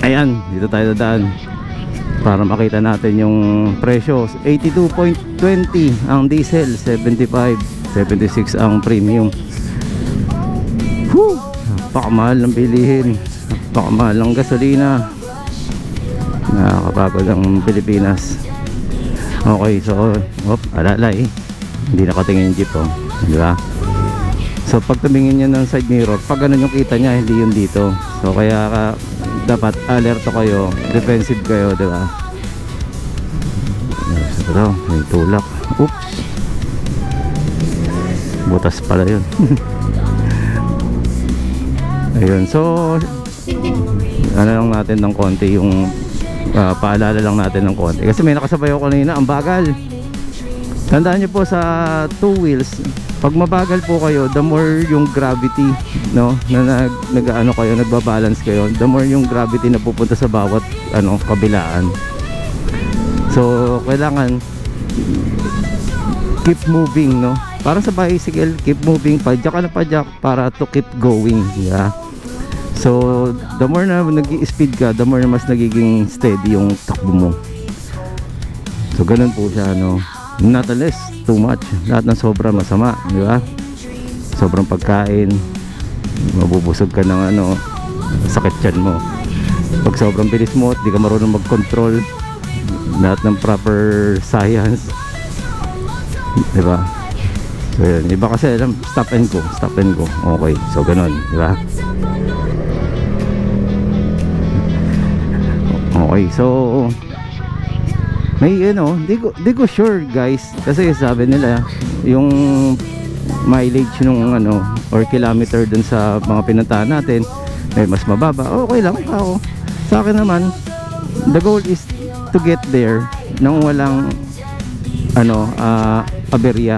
Ayan, dito tayo dadaan para makita natin yung presyo. 82.20 ang diesel, 75, 76 ang premium. Whew! Napakamahal ng bilihin, napakamahal ng gasolina. Nakakapagod ang Pilipinas. Okay, so alalay, hindi nakatingin yung jeep, oh, di ba? So pag tumingin niya ng side mirror, pag ganun yung kita niya, hindi yun dito. So kaya dapat alerto kayo, defensive kayo, di ba? Ito, may tulak. Oops, butas pala yun. Ayun, so ano lang natin ng konti yung paalala lang natin ng konti kasi may nakasabay ako kanina, ang bagal. Tandaan nyo po sa two wheels, pag mabagal po kayo, the more yung gravity, no, na nag-ano kayo, nagbabalance kayo, the more yung gravity na pupunta sa bawat kabilaan. So kailangan keep moving, no? Para sa bicycle, keep moving, padyak ka na padyak para to keep going, yeah. So the more na nag-i-speed ka, the more na mas nagiging steady yung takbo mo. So ganun po siya, no? Not unless too much, lahat ng sobra masama, di ba? Sobrang pagkain, mabubusog ka ng sakit tiyan mo. Pag sobrang bilis mo at di ka marunong mag-control lahat ng proper science, di ba? So yun, iba kasi alam, stop and go, okay, so ganun, di ba? Okay, so may di ko sure guys, kasi sabi nila yung mileage nung or kilometer dun sa mga pinuntahan natin ay mas mababa. Okay lang ako. Sa akin naman, the goal is to get there nang walang aberya.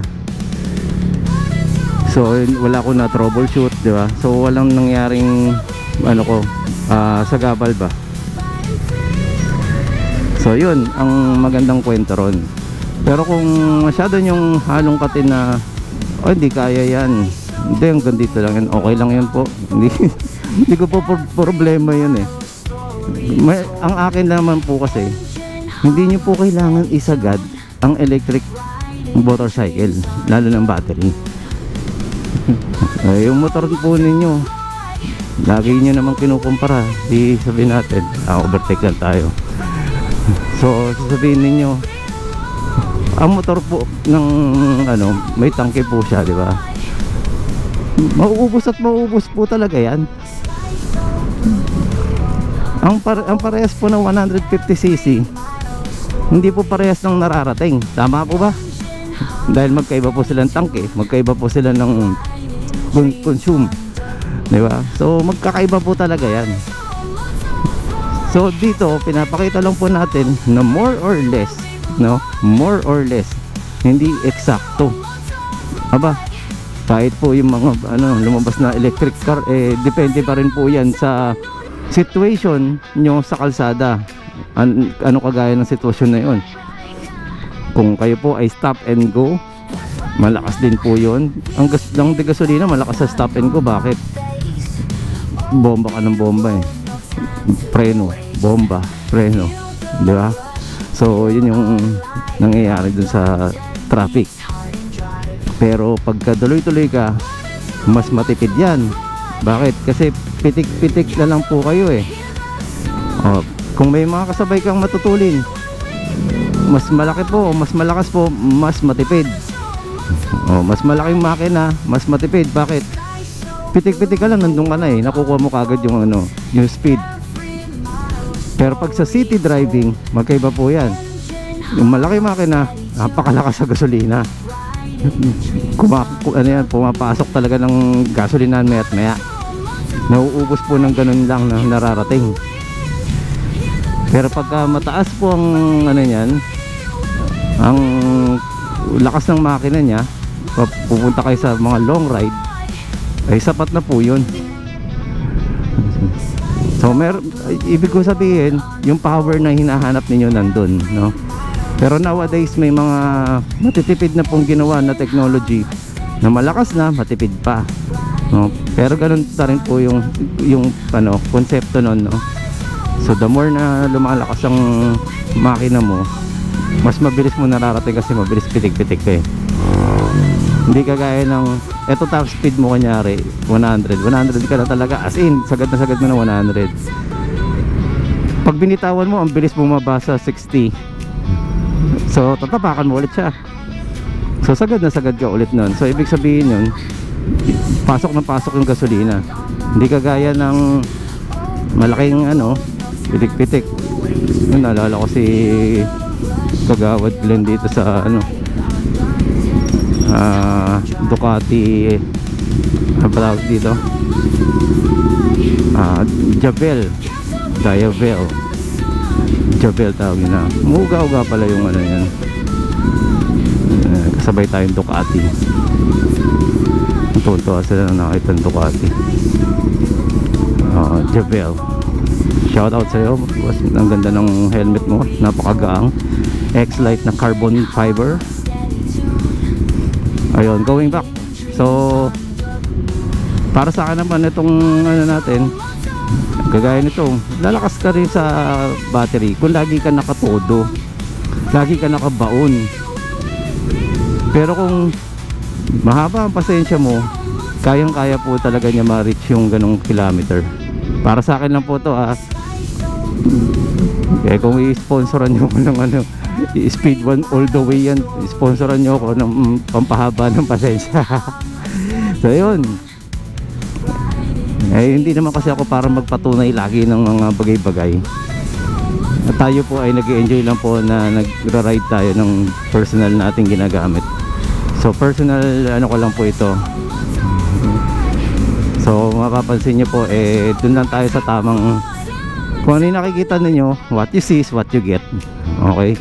So wala ko na troubleshoot, di ba? So walang nangyaring sagabal ba. So yun ang magandang kwento ron. Pero kung masyado yung halong katin na hindi kaya yan, hindi, hanggang dito lang yan, okay lang yan po. Hindi ko po problema yun eh. Ang akin naman po kasi, hindi nyo po kailangan isagad ang electric motorcycle, lalo ng battery. Yung motor po ninyo, lagi nyo naman kinukumpara, di sabihin natin overtake lang tayo. So sasabihin ninyo, ang motor po ng may tangke po siya, di ba? Mauubos at mauubos po talaga yan. Ang parehas po ng 150cc, hindi po parehas ng nararating. Tama po ba? Dahil magkaiba po silang tangke, magkaiba po sila ng consume, di ba? So magkakaiba po talaga yan. So dito pinapakita lang po natin na more or less, no? More or less, hindi eksakto. Aba, kahit po yung mga lumabas na electric car, depende pa rin po yan sa situation nyo sa kalsada. Kagaya ng sitwasyon na yun. Kung kayo po ay stop and go, malakas din po yun. Ang gasolina malakas sa stop and go. Bakit? Bomba ka ng bomba eh. Preno, bomba, preno, di ba? So yun yung nangyayari dun sa traffic. Pero pagka tuloy-tuloy ka, mas matipid yan. Bakit? Kasi pitik-pitik na lang po kayo eh. Kung may mga kasabay kang matutulin, mas malaki po, mas malakas po, mas matipid. Mas malaking makina, mas matipid. Bakit? Pitik-pitik ka lang, nandun ka na eh, nakukuha mo kagad yung yung speed. Pero pag sa city driving, magkaiba po yan. Yung malaki makina, napakalakas sa gasolina. Pumapasok talaga ng gasolina maya't maya. Nauubos po ng ganun lang na nararating. Pero pagka mataas po ang ang lakas ng makina niya, pupunta kayo sa mga long ride, ay sapat na po yun. So ibig ko sabihin, yung power na hinahanap ninyo nandun, no? Pero nowadays may mga matitipid na pong ginawa na technology na malakas na, matipid pa, no? Pero ganun pa rin po yung konsepto nun, no? So the more na lumalakas ang makina mo, mas mabilis mo nararating kasi mabilis pitik-pitik ka eh. Hindi kagaya ng eto top speed mo kunyari 100 ka na talaga, as in sagad mo na 100. Pag binitawan mo ang bilis bumaba sa 60, so tatapakan mo ulit siya, so sagad ka ulit nun. So ibig sabihin yun, pasok yung gasolina. Hindi kagaya ng malaking pitik-pitik. Yun, naalala ko si Kagawad Glenn dito sa Ducati, ano pa tawag dito, Javel tawag na. Muga-uga pala yung yan. Kasabay tayong Ducati. Tuntua sila na nakita ng Ducati. Javel, shout out sa'yo. Ang ganda ng helmet mo, napakagaang X-Lite na carbon fiber. Ayun, going back. So para sa akin naman itong natin, gagaya nito, lalakas ka rin sa battery kung lagi ka nakatodo, lagi ka nakabaon. Pero kung mahaba ang pasensya mo, kayang kaya po talaga niya ma-reach yung ganong kilometer. Para sa akin lang po to kung i-sponsoran nyo ko ng Speed 1 all the way yan, sponsoran nyo ako ng pampahaba ng pasensya. So yun, hindi naman kasi ako para magpatunay lagi ng mga bagay-bagay. Tayo po ay nag-enjoy lang po na nagra-ride tayo ng personal nating ginagamit. So personal ko lang po ito. So mapapansin nyo po dun lang tayo sa tamang, kung ano yung nakikita ninyo, what you see is what you get. Okay,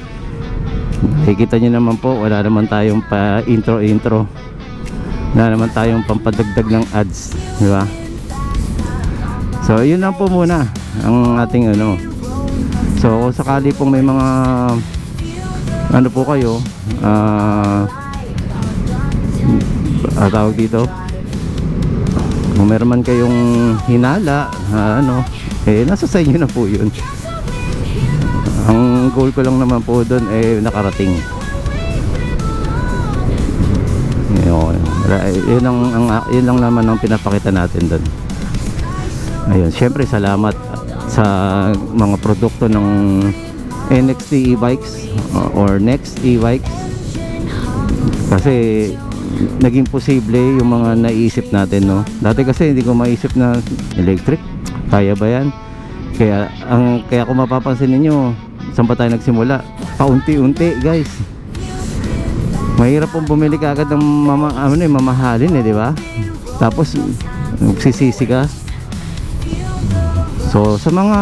nakikita nyo naman po, wala naman tayong pa intro, wala naman tayong pampadagdag ng ads, di ba? So yun lang po muna ang ating So kung sakali pong may mga po kayo tawag dito, kung meron man kayong hinala nasa sa inyo na po yun. Ang goal ko lang naman po doon nakarating. Yun lang naman ang pinapakita natin doon. Ayun, syempre salamat sa mga produkto ng NXT e-bikes or Next e-bikes, kasi naging posible yung mga naisip natin, no? Dati kasi hindi ko maisip na electric, kaya ba yan? Kaya kung mapapansin niyo, saan pa tayo nagsimula? Paunti-unti, guys. Mahirap pong bumili kagad ng mamahalin di ba? Tapos magsisisi ka. So sa mga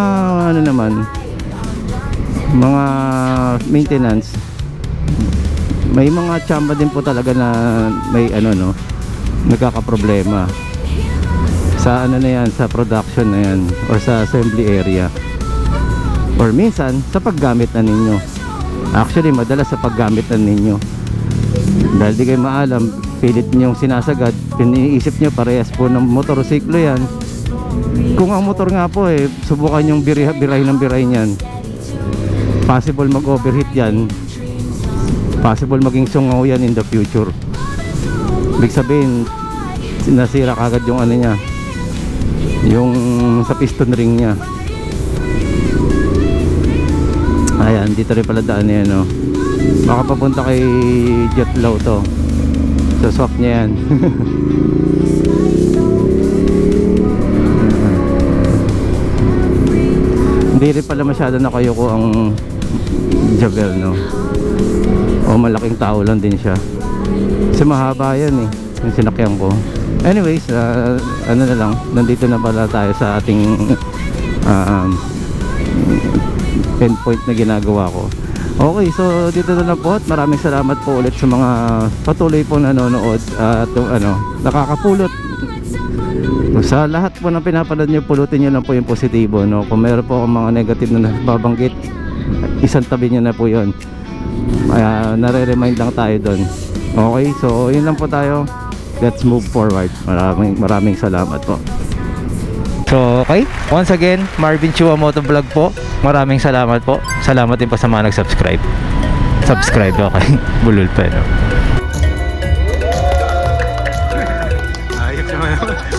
naman, mga maintenance, may mga tsamba din po talaga na may nagkakaproblema sa na yan, sa production na yan or sa assembly area, or minsan sa paggamit na ninyo. Actually madalas sa paggamit na ninyo, dahil di kayo maalam, pilit nyong sinasagad, iniisip nyo parehas po ng motorsiklo yan. Kung ang motor nga po subukan nyong biray ng biray nyan, possible mag overheat yan, possible maging sungaw yan in the future. Ibig sabihin nasira kagad yung niya, yung sa piston ring nya. Ayan, dito rin pala daan niya, baka papunta kay Jetlaw to, so swap niya yan. Hindi rin pala masyado nakayuko ang Javel, o malaking tao lang din siya kasi mahaba yan yung sinakyan ko. Anyways, na lang, nandito na pala tayo sa ating endpoint na ginagawa ko. Okay, so dito na lang po at maraming salamat po ulit sa mga patuloy po nanonood at nakakapulot. Sa lahat po ng pinapanood nyo, pulutin nyo lang po yung positibo, kung meron po mga negative na nababanggit, isang tabi nyo na po yun. Nare-remind lang tayo doon. Okay, so yun lang po tayo. Let's move forward. Maraming salamat po. So, okay. Once again, Marvin Chua Motovlog po. Maraming salamat po. Salamat din po sa mga nag-subscribe. Subscribe, okay. Bulol pa, no? Ayos naman.